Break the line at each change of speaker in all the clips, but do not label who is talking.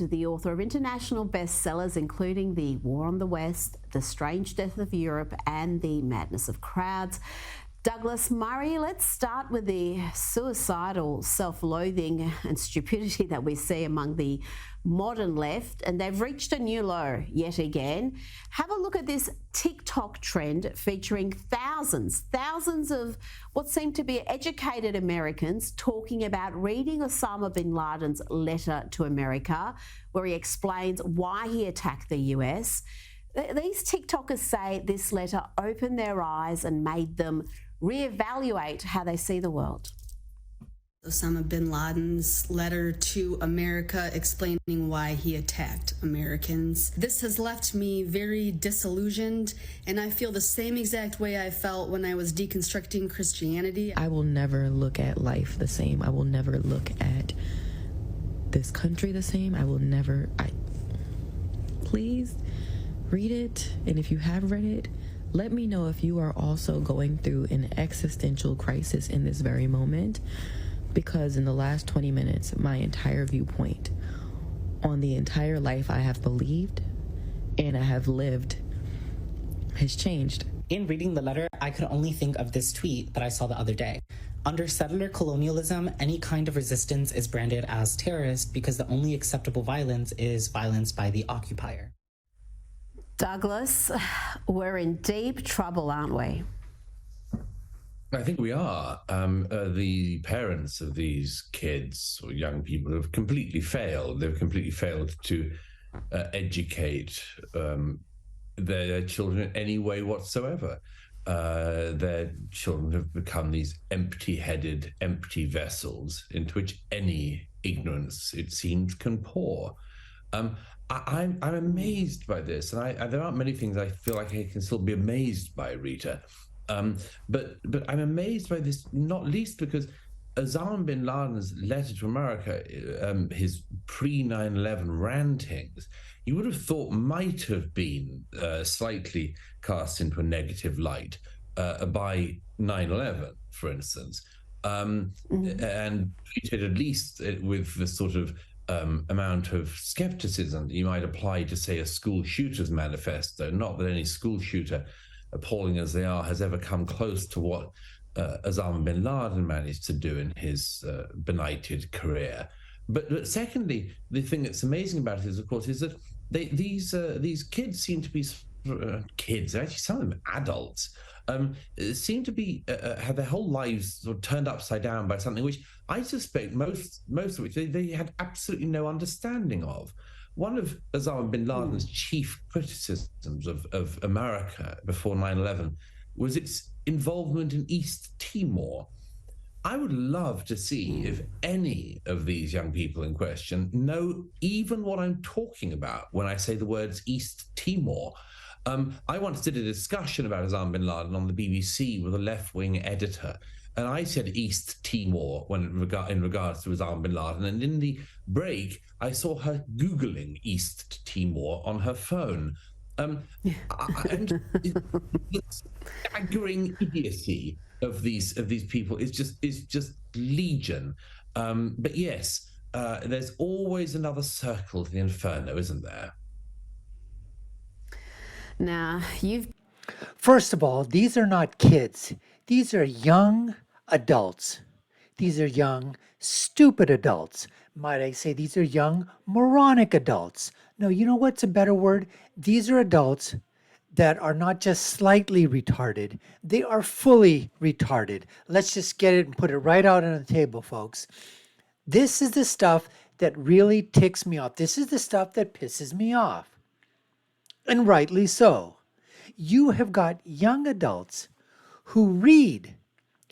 the author of international bestsellers, including The War on the West, The Strange Death of Europe, and The Madness of Crowds. Douglas Murray, let's start with the suicidal self-loathing and stupidity that we see among the modern left, and they've reached a new low yet again. Have a look at this TikTok trend featuring thousands of what seem to be educated Americans talking about reading Osama Bin Laden's letter to America, where he explains why he attacked the US. These TikTokers say this letter opened their eyes and made them reevaluate how they see the world.
Osama bin Laden's letter to America explaining why he attacked Americans. This has left me very disillusioned, and I feel the same exact way I felt when I was deconstructing Christianity.
I will never look at life the same. I will never look at this country the same. Please read it, and if you have read it, let me know if you are also going through an existential crisis in this very moment, because in the last 20 minutes, my entire viewpoint on the entire life I have believed and I have lived has changed.
In reading the letter, I could only think of this tweet that I saw the other day. Under settler colonialism, any kind of resistance is branded as terrorist because the only acceptable violence is violence by the occupier.
Douglas, we're in deep trouble, aren't we?
I think we are. The parents of these kids or young people have completely failed. They've completely failed to educate their children in any way whatsoever. Their children have become these empty-headed, empty vessels into which any ignorance, it seems, can pour. I'm amazed by this, and there aren't many things I feel like I can still be amazed by, Rita. But I'm amazed by this, not least because Osama bin Laden's letter to America, his pre-9/11 rantings, you would have thought might have been slightly cast into a negative light by 9/11, for instance, and treated at least with the sort of amount of skepticism that you might apply to, say, a school shooter's manifesto. Not that any school shooter, appalling as they are, has ever come close to what Osama bin Laden managed to do in his benighted career. But secondly, the thing that's amazing about it is, of course, is that these kids seem to be kids, actually some of them adults, seem to be have their whole lives sort of turned upside down by something which I suspect most of which they had absolutely no understanding of. One of Osama bin Laden's chief criticisms of America before 9/11 was its involvement in East Timor. I would love to see if any of these young people in question know even what I'm talking about when I say the words East Timor. I once did a discussion about Osama bin Laden on the BBC with a left-wing editor, and I said East Timor in regards to Osama bin Laden, and in the break, I saw her Googling East Timor on her phone. And the staggering idiocy of these people is just legion. But yes, there's always another circle to the inferno, isn't there?
Now,
First of all, these are not kids. These are young adults. These are young, stupid adults. Might I say these are young, moronic adults. No, you know what's a better word? These are adults that are not just slightly retarded. They are fully retarded. Let's just get it and put it right out on the table, folks. This is the stuff that really ticks me off. This is the stuff that pisses me off. And rightly so. You have got young adults who read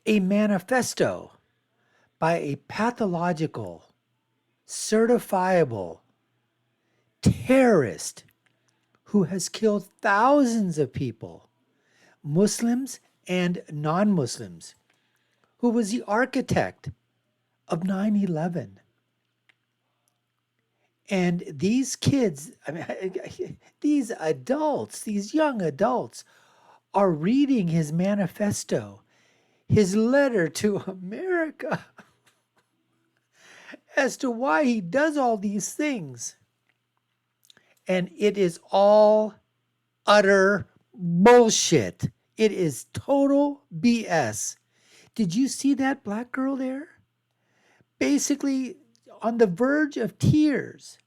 a manifesto by a pathological, certifiable terrorist who has killed thousands of people, Muslims and non-Muslims, who was the architect of 9/11. And these kids, these adults, these young adults are reading his manifesto, his letter to America as to why he does all these things. And it is all utter bullshit. It is total BS. Did you see that black girl there? Basically on the verge of tears,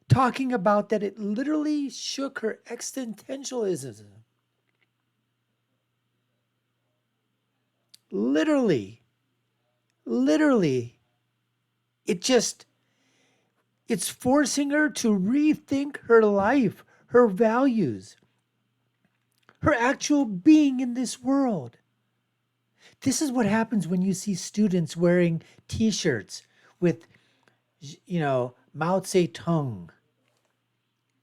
talking about that it literally shook her existentialism. Literally, it's forcing her to rethink her life, her values, her actual being in this world. This is what happens when you see students wearing t-shirts with, Mao Zedong,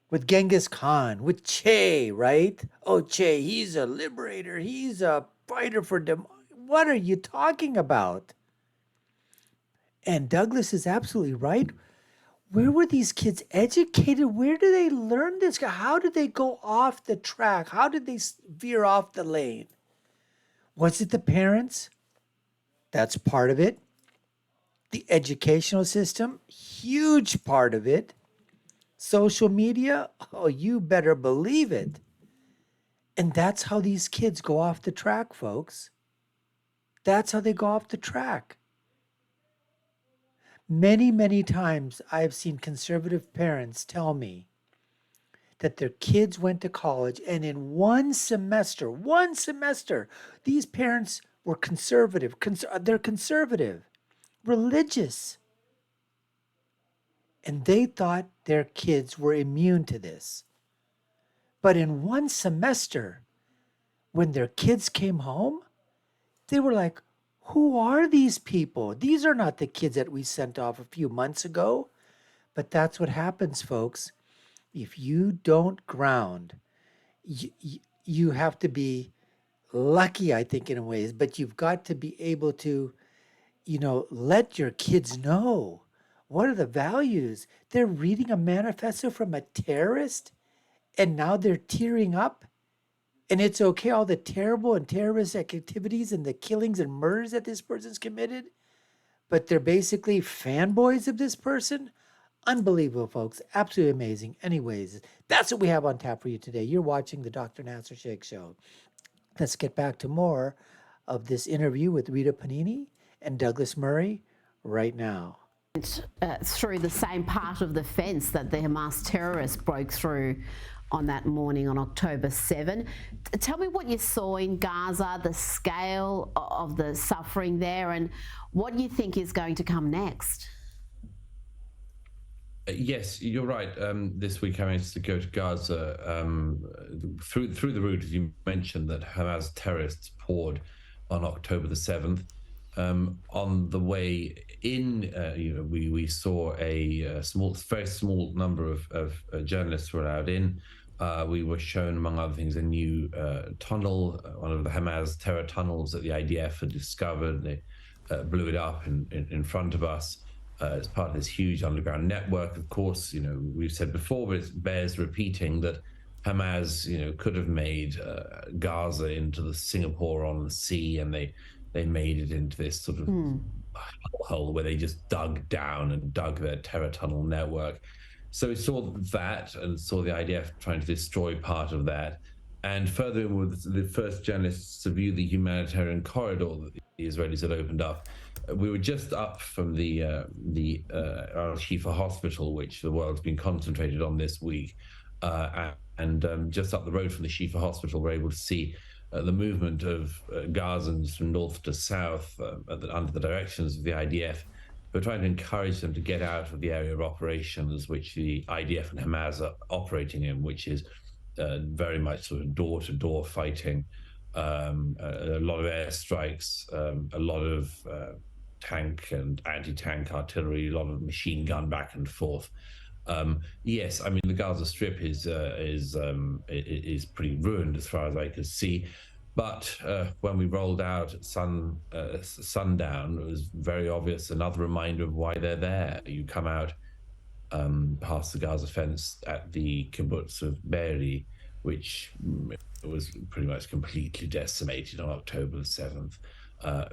with Genghis Khan, with Che, right? Oh, Che, he's a liberator. He's a fighter for dem. What are you talking about? And Douglas is absolutely right. Where were these kids educated? Where do they learn this? How did they go off the track? How did they veer off the lane? Was it the parents? That's part of it. The educational system, huge part of it. Social media, oh, you better believe it. And that's how these kids go off the track, folks. That's how they go off the track. Many, many times I've seen conservative parents tell me that their kids went to college and in one semester, these parents were conservative. They're conservative, religious. And they thought their kids were immune to this. But in one semester, when their kids came home, they were like, who are these people? These are not the kids that we sent off a few months ago. But that's what happens, folks. If you don't ground, you have to be lucky, I think, in ways, but you've got to be able to, let your kids know what are the values. They're reading a manifesto from a terrorist, and now they're tearing up. And it's okay, all the terrible and terrorist activities and the killings and murders that this person's committed, but they're basically fanboys of this person. Unbelievable, folks. Absolutely amazing. Anyways, that's what we have on tap for you today. You're watching the Dr. Nasir Shaikh Show. Let's get back to more of this interview with Rita Panini and Douglas Murray right now.
Through the same part of the fence that the Hamas terrorists broke through on that morning on October 7. Tell me what you saw in Gaza, the scale of the suffering there, and what you think is going to come next.
Yes, you're right. This week I managed to go to Gaza through the route, as you mentioned, that Hamas terrorists poured on October the 7th. On the way in, we saw a very small number of journalists were allowed in. We were shown, among other things, a new tunnel, one of the Hamas terror tunnels that the IDF had discovered. They blew it up in front of us as part of this huge underground network. Of course, we've said before, but it bears repeating that Hamas, could have made Gaza into the Singapore on the sea, and they made it into this sort of hole where they just dug down and dug their terror tunnel network. So we saw that and saw the IDF trying to destroy part of that. And further in were the first journalists to view the humanitarian corridor that the Israelis had opened up. We were just up from the Al-Shifa hospital, which the world's been concentrated on this week. And just up the road from the Shifa hospital, we're able to see the movement of Gazans from north to south under the directions of the IDF. We're trying to encourage them to get out of the area of operations which the IDF and Hamas are operating in, which is very much sort of door-to-door fighting, a lot of airstrikes, a lot of tank and anti-tank artillery, a lot of machine gun back and forth. Yes, I mean the Gaza Strip is pretty ruined as far as I could see. But when we rolled out at sundown, it was very obvious, another reminder of why they're there. You come out past the Gaza fence at the kibbutz of Be'eri, which was pretty much completely decimated on October the 7th.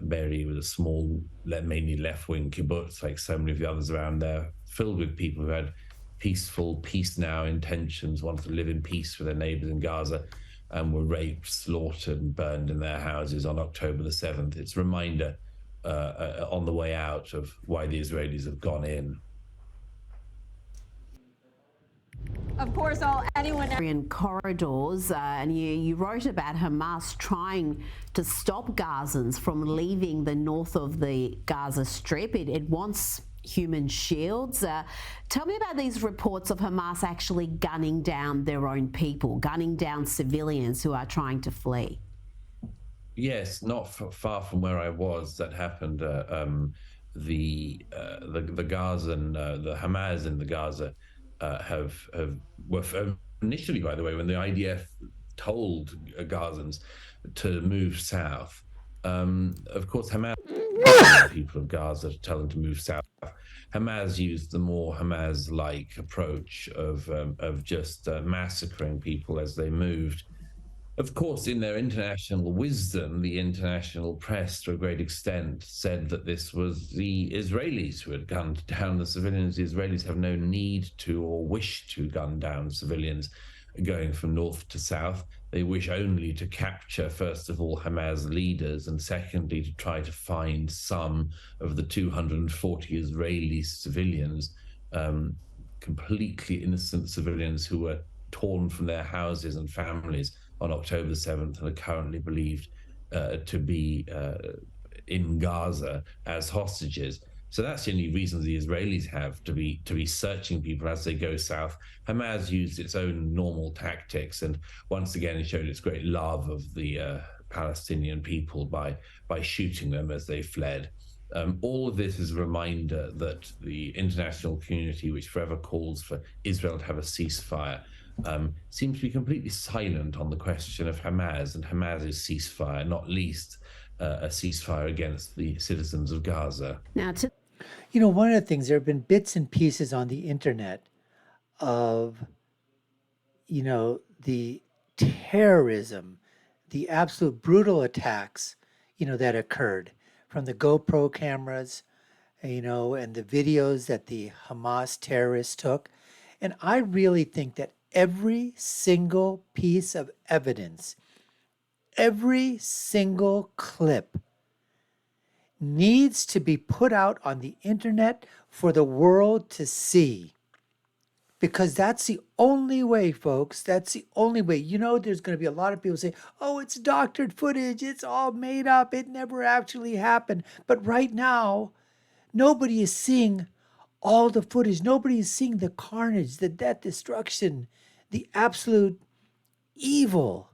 Be'eri was a small, mainly left-wing kibbutz, like so many of the others around there, filled with people who had peaceful, peace now intentions, wanted to live in peace with their neighbors in Gaza, and were raped, slaughtered, and burned in their houses on October the 7th. It's a reminder on the way out of why the Israelis have gone in.
Of course, anyone corridors, and you wrote about Hamas trying to stop Gazans from leaving the north of the Gaza Strip. It wants human shields. Tell me about these reports of Hamas actually gunning down their own people, gunning down civilians who are trying to flee.
Yes, not far from where I was, that happened. The Gazan, the Hamas in the Gaza were initially, by the way, when the IDF told Gazans to move south. Of course, Hamas people of Gaza to tell them to move south. Hamas used the more Hamas-like approach of just massacring people as they moved. Of course, in their international wisdom, the international press, to a great extent, said that this was the Israelis who had gunned down the civilians. The Israelis have no need to or wish to gun down civilians going from north to south. They wish only to capture, first of all, Hamas leaders, and secondly, to try to find some of the 240 Israeli civilians, completely innocent civilians who were torn from their houses and families on October 7th and are currently believed to be in Gaza as hostages. So that's the only reason the Israelis have to be searching people as they go south. Hamas used its own normal tactics, and once again it showed its great love of the Palestinian people by shooting them as they fled. All of this is a reminder that the international community, which forever calls for Israel to have a ceasefire, seems to be completely silent on the question of Hamas and Hamas's ceasefire, not least a ceasefire against the citizens of Gaza.
Now,
One of the things, there have been bits and pieces on the internet of, the terrorism, the absolute brutal attacks, that occurred from the GoPro cameras, and the videos that the Hamas terrorists took. And I really think that every single piece of evidence, every single clip needs to be put out on the internet for the world to see. Because that's the only way, folks. That's the only way. There's going to be a lot of people say, oh, it's doctored footage. It's all made up. It never actually happened. But right now, nobody is seeing all the footage. Nobody is seeing the carnage, the death, destruction, the absolute evil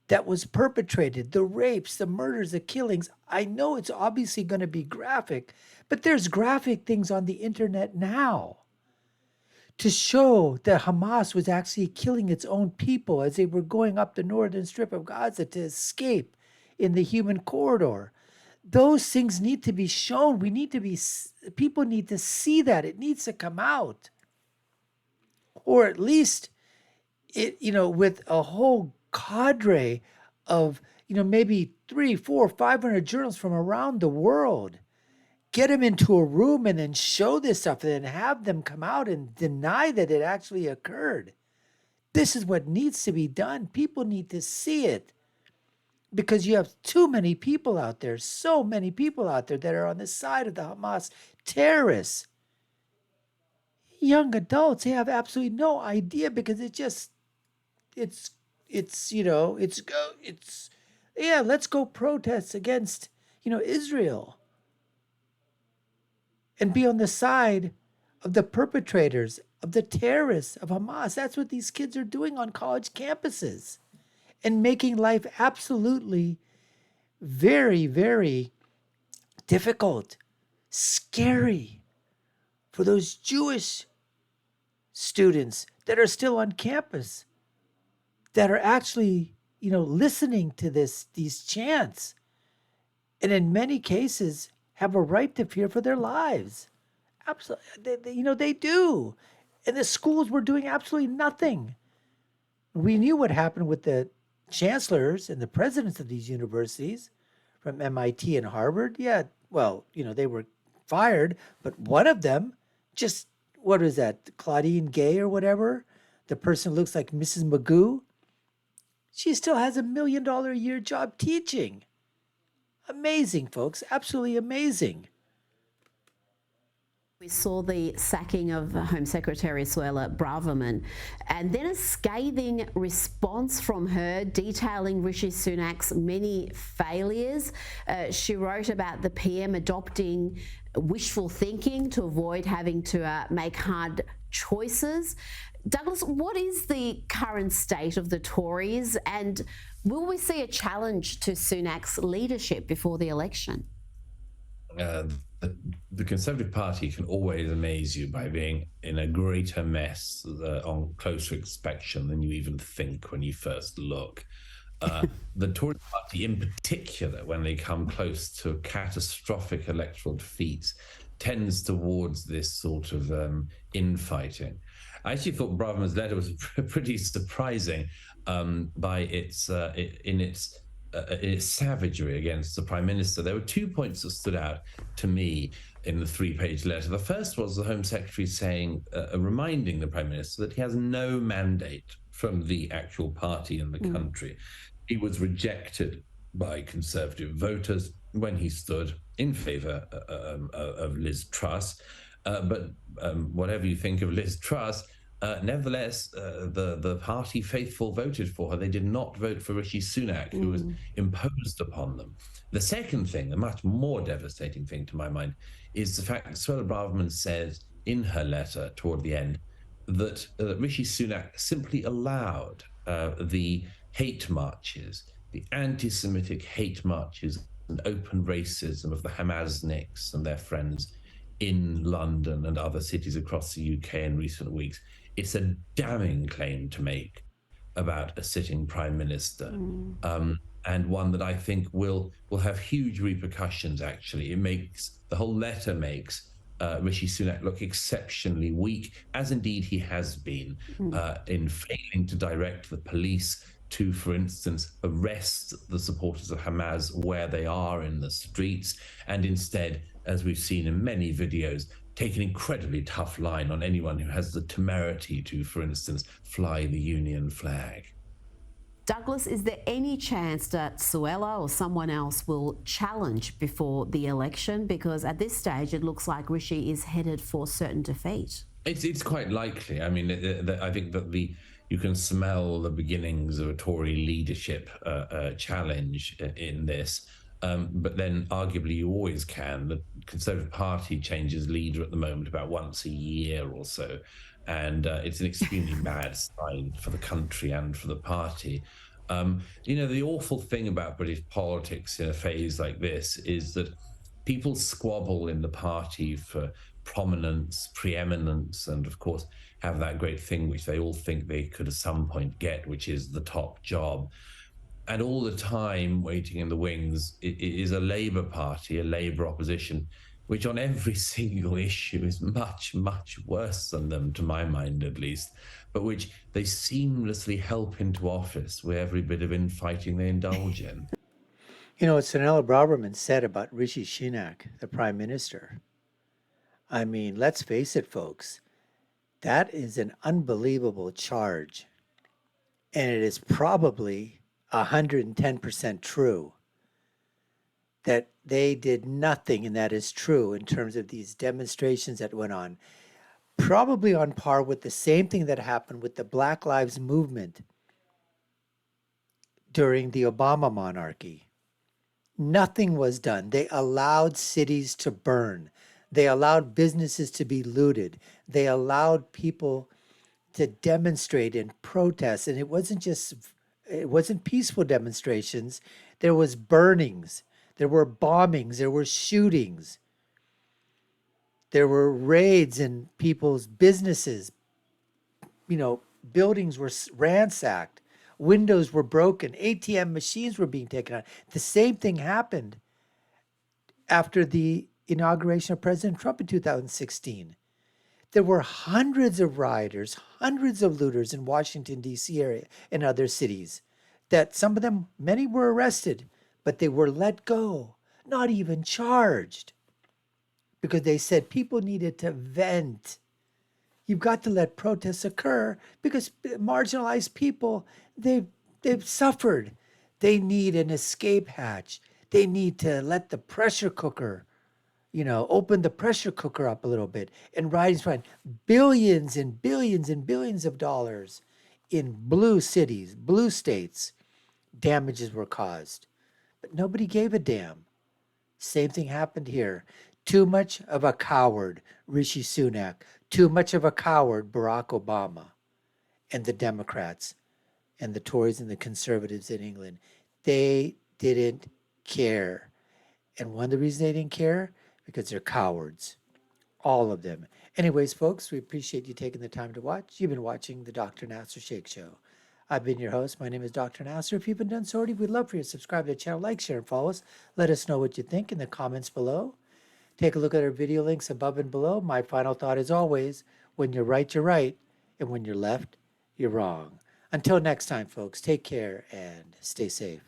that was perpetrated, the rapes, the murders, the killings. I know it's obviously going to be graphic, but there's graphic things on the internet now to show that Hamas was actually killing its own people as they were going up the northern strip of Gaza to escape in the human corridor. Those things need to be shown. People need to see that. It needs to come out. Or at least with a whole cadre of, maybe 300, 400, 500 journalists from around the world. Get them into a room and then show this stuff and then have them come out and deny that it actually occurred. This is what needs to be done. People need to see it because you have too many people out there, so many people out there that are on the side of the Hamas terrorists. Young adults, they have absolutely no idea because let's go protest against, Israel and be on the side of the perpetrators, of the terrorists, of Hamas. That's what these kids are doing on college campuses and making life absolutely very, very difficult, scary for those Jewish students that are still on campus, that are actually, listening to these chants, and in many cases have a right to fear for their lives. Absolutely, they do. And the schools were doing absolutely nothing. We knew what happened with the chancellors and the presidents of these universities from MIT and Harvard. Yeah, well, they were fired, but one of them just what is that, Claudine Gay or whatever? The person looks like Mrs. Magoo. She still has $1 million a year job teaching. Amazing, folks. Absolutely amazing.
We saw the sacking of Home Secretary Suella Braverman and then a scathing response from her detailing Rishi Sunak's many failures. She wrote about the PM adopting wishful thinking to avoid having to make hard choices. Douglas, what is the current state of the Tories, and will we see a challenge to Sunak's leadership before the election?
The Conservative Party can always amaze you by being in a greater mess on closer inspection than you even think when you first look. The Tory Party, in particular, when they come close to catastrophic electoral defeats, tends towards this sort of infighting. I actually thought Braverman's letter was pretty surprising by its savagery against the Prime Minister. There were 2 points that stood out to me in the 3-page letter. The first was the Home Secretary saying, reminding the Prime Minister that he has no mandate from the actual party in the country. He was rejected by Conservative voters when he stood in favour of Liz Truss. But whatever you think of Liz Truss, nevertheless, the party faithful voted for her. They did not vote for Rishi Sunak, who was imposed upon them. The second thing, the much more devastating thing to my mind, is the fact that Suella Braverman says in her letter toward the end that Rishi Sunak simply allowed the hate marches, the anti-Semitic hate marches and open racism of the Hamasniks and their friends in London and other cities across the UK in recent weeks. It's a damning claim to make about a sitting prime minister, and one that I think will have huge repercussions. Actually, the whole letter makes Rishi Sunak look exceptionally weak, as indeed he has been, in failing to direct the police to, for instance, arrest the supporters of Hamas where they are in the streets, and instead, as we've seen in many videos, take an incredibly tough line on anyone who has the temerity to, for instance, fly the Union flag.
Douglas, is there any chance that Suella or someone else will challenge before the election? Because at this stage, it looks like Rishi is headed for certain defeat.
It's quite likely. I mean, I think that you can smell the beginnings of a Tory leadership challenge in this. But then arguably you always can. The Conservative Party changes leader at the moment about once a year or so. And it's an extremely bad sign for the country and for the party. The awful thing about British politics in a phase like this is that people squabble in the party for prominence, preeminence, and of course have that great thing which they all think they could at some point get, which is the top job. And all the time waiting in the wings is a Labour Party, a Labour opposition, which on every single issue is much, much worse than them, to my mind at least, but which they seamlessly help into office with every bit of infighting they indulge in.
You know what Suella Braverman said about Rishi Sunak, the Prime Minister? I mean, let's face it, folks. That is an unbelievable charge. And it is probably 110% true that they did nothing, and that is true in terms of these demonstrations that went on. Probably on par with the same thing that happened with the Black Lives Movement during the Obama monarchy. Nothing was done. They allowed cities to burn. They allowed businesses to be looted. They allowed people to demonstrate and protest. And it wasn't peaceful demonstrations. There was burnings. There were bombings. There were shootings. There were raids in people's businesses. Buildings were ransacked. Windows were broken. ATM machines were being taken out. The same thing happened after the inauguration of President Trump in 2016. There were hundreds of rioters, hundreds of looters in Washington, D.C. area and other cities that some of them, many were arrested, but they were let go, not even charged, because they said people needed to vent. You've got to let protests occur because marginalized people, they've suffered. They need an escape hatch. They need to let the pressure cooker, open the pressure cooker up a little bit and rise from billions and billions and billions of dollars in blue cities, blue states, damages were caused. But nobody gave a damn. Same thing happened here. Too much of a coward, Rishi Sunak. Too much of a coward, Barack Obama, and the Democrats and the Tories and the conservatives in England. They didn't care. And one of the reasons they didn't care, because they're cowards. All of them. Anyways, folks, we appreciate you taking the time to watch. You've been watching the Dr. Nasir Shaikh Show. I've been your host. My name is Dr. Nasir. If you haven't done so already, we'd love for you to subscribe to the channel, like, share, and follow us. Let us know what you think in the comments below. Take a look at our video links above and below. My final thought is always, when you're right, you're right. And when you're left, you're wrong. Until next time, folks, take care and stay safe.